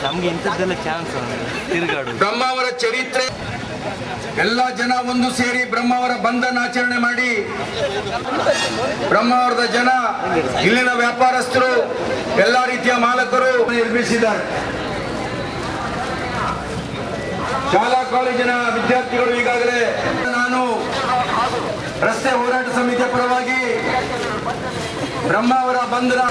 ನಮ್ಗೆ ಇಂಥದ್ದೆಲ್ಲ ಚಾನ್ಸ್ ತಿರುಗಾಡು. ಬ್ರಹ್ಮಾವರ ಚರಿತ್ರೆ ಎಲ್ಲ ಜನ ಒಂದು ಸೇರಿ ಬ್ರಹ್ಮಾವರ ಬಂಧನ ಆಚರಣೆ ಮಾಡಿ ಬ್ರಹ್ಮಾವರದ ಜನ ಇಲ್ಲಿನ ವ್ಯಾಪಾರಸ್ಥರು ಎಲ್ಲ ರೀತಿಯ ಮಾಲಕರು ನಿರ್ಮಿಸಿದ್ದಾರೆ. ಶಾಲಾ ಕಾಲೇಜಿನ ವಿದ್ಯಾರ್ಥಿಗಳು ಈಗಾಗಲೇ ನಾನು ರಸ್ತೆ ಹೋರಾಟ ಸಮಿತಿಯ ಪರವಾಗಿ ಬ್ರಹ್ಮಾವರ ಬಂಧನ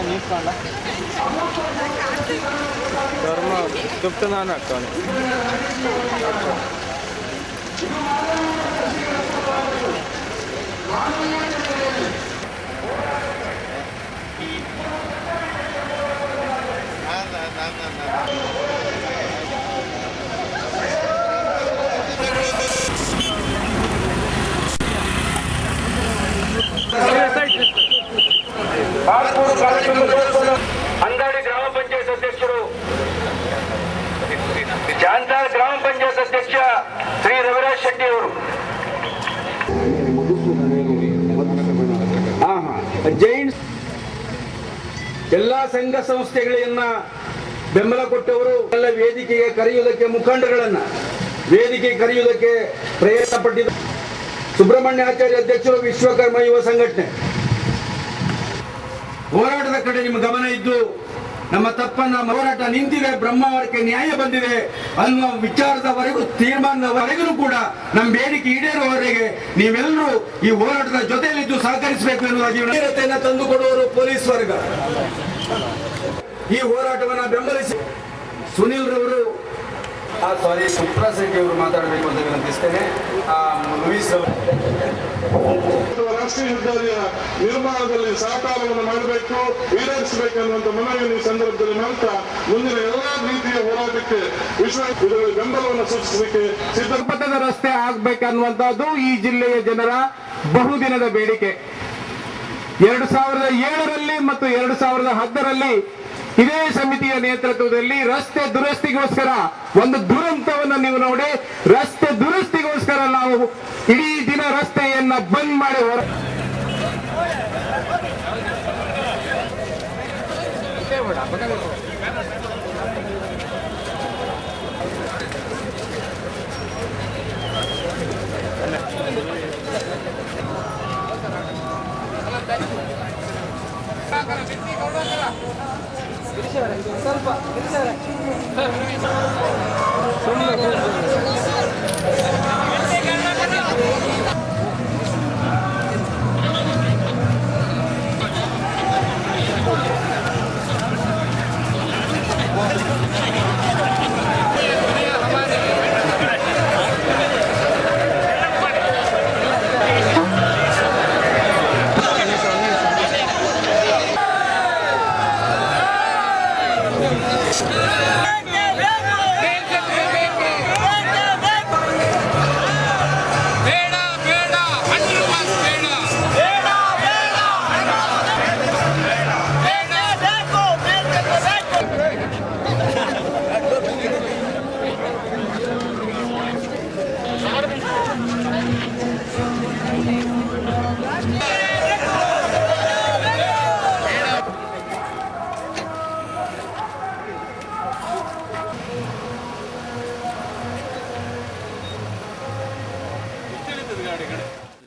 ನಿಂತ್ಕೊಂಡ ಧರ್ಮ ದುಪ್ತ ನಾನು ಹಾಕ್ತಾನೆ. ಅಂಗಾಡಿ ಗ್ರಾಮ ಪಂಚಾಯತ್ ಅಧ್ಯಕ್ಷರು, ಜಾನ್ದಾಳ್ ಗ್ರಾಮ ಪಂಚಾಯತ್ ಅಧ್ಯಕ್ಷ ಶ್ರೀ ರವಿರಾಜ್ ಶೆಟ್ಟಿ ಅವರು, ಜೈನ್ ಎಲ್ಲಾ ಸಂಘ ಸಂಸ್ಥೆಗಳನ್ನ ಬೆಂಬಲ ಕೊಟ್ಟವರು ಎಲ್ಲ ವೇದಿಕೆಗೆ ಕರೆಯುವುದಕ್ಕೆ ಮುಖಂಡಗಳನ್ನ ವೇದಿಕೆಗೆ ಕರೆಯುವುದಕ್ಕೆ ಪ್ರಯತ್ನ ಪಟ್ಟಿದ್ದ ಸುಬ್ರಹ್ಮಣ್ಯ ಆಚಾರ್ಯ ಅಧ್ಯಕ್ಷರು ವಿಶ್ವಕರ್ಮ ಯುವ ಸಂಘಟನೆ ಹೋರಾಟದ ಕಡೆ ನಿಮ್ಮ ಗಮನ ಇದ್ದು ನಮ್ಮ ತಪ್ಪನ್ನ ಹೋರಾಟ ನಿಂತಿದೆ, ಬ್ರಹ್ಮಾವರಕ್ಕೆ ನ್ಯಾಯ ಬಂದಿದೆ ಅನ್ನುವ ವಿಚಾರದವರೆಗೂ ತೀರ್ಮಾನದವರೆಗೂ ಕೂಡ ನಮ್ಮ ಬೇಡಿಕೆ ಈಡೇರುವವರೆಗೆ ನೀವೆಲ್ಲರೂ ಈ ಹೋರಾಟದ ಜೊತೆಯಲ್ಲಿದ್ದು ಸಹಕರಿಸಬೇಕು ಎನ್ನುವುದಾಗಿ ತಂದುಕೊಡುವವರು ಪೊಲೀಸ್ ವರ್ಗ. ಈ ಹೋರಾಟವನ್ನು ಬೆಂಬಲಿಸಿ ಸುನಿಲ್ ರವರು ಸುಪ್ರಾಸೆಟ್ಟಿ ಅವರು ಮಾತಾಡಬೇಕು ಅಂತ ವಿನಂತಿಸ್ತೇನೆ. ಲೂಯಿಸ್ ರಾಷ್ಟ್ರೀಯ ಹೆದ್ದಾರಿಯ ನಿರ್ಮಾಣದಲ್ಲಿ ಸಹಕಾರವನ್ನು ಮಾಡಬೇಕು, ಈಡೇರಿಸಬೇಕು ಅನ್ನುವಂಥ ಮನವಿಯನ್ನು ಈ ಸಂದರ್ಭದಲ್ಲಿ ಮಾಡ್ತಾ ಮುಂದಿನ ಎಲ್ಲಾ ರೀತಿಯ ಹೋರಾಟಕ್ಕೆ ಇದರಲ್ಲಿ ಬೆಂಬಲವನ್ನು ಸೂಚಿಸಲಿಕ್ಕೆ ಸಿದ್ಧಪಟ್ಟದ ರಸ್ತೆ ಆಗ್ಬೇಕನ್ನುವಂತಹದ್ದು ಈ ಜಿಲ್ಲೆಯ ಜನರ ಬಹುದಿನದ ಬೇಡಿಕೆ. 2007ರಲ್ಲಿ ಮತ್ತು 2010ರಲ್ಲಿ ಇದೇ ಸಮಿತಿಯ ನೇತೃತ್ವದಲ್ಲಿ ರಸ್ತೆ ದುರಸ್ತಿಗೋಸ್ಕರ ಒಂದು ದುರಂತವನ್ನು ನೀವು ನೋಡಿ, ರಸ್ತೆ ದುರಸ್ತಿಗೋಸ್ಕರ ನಾವು ಇಡೀ ದಿನ ರಸ್ತೆಯನ್ನ ಬಂದ್ ಮಾಡಿ ಸ್ವಲ್ಪ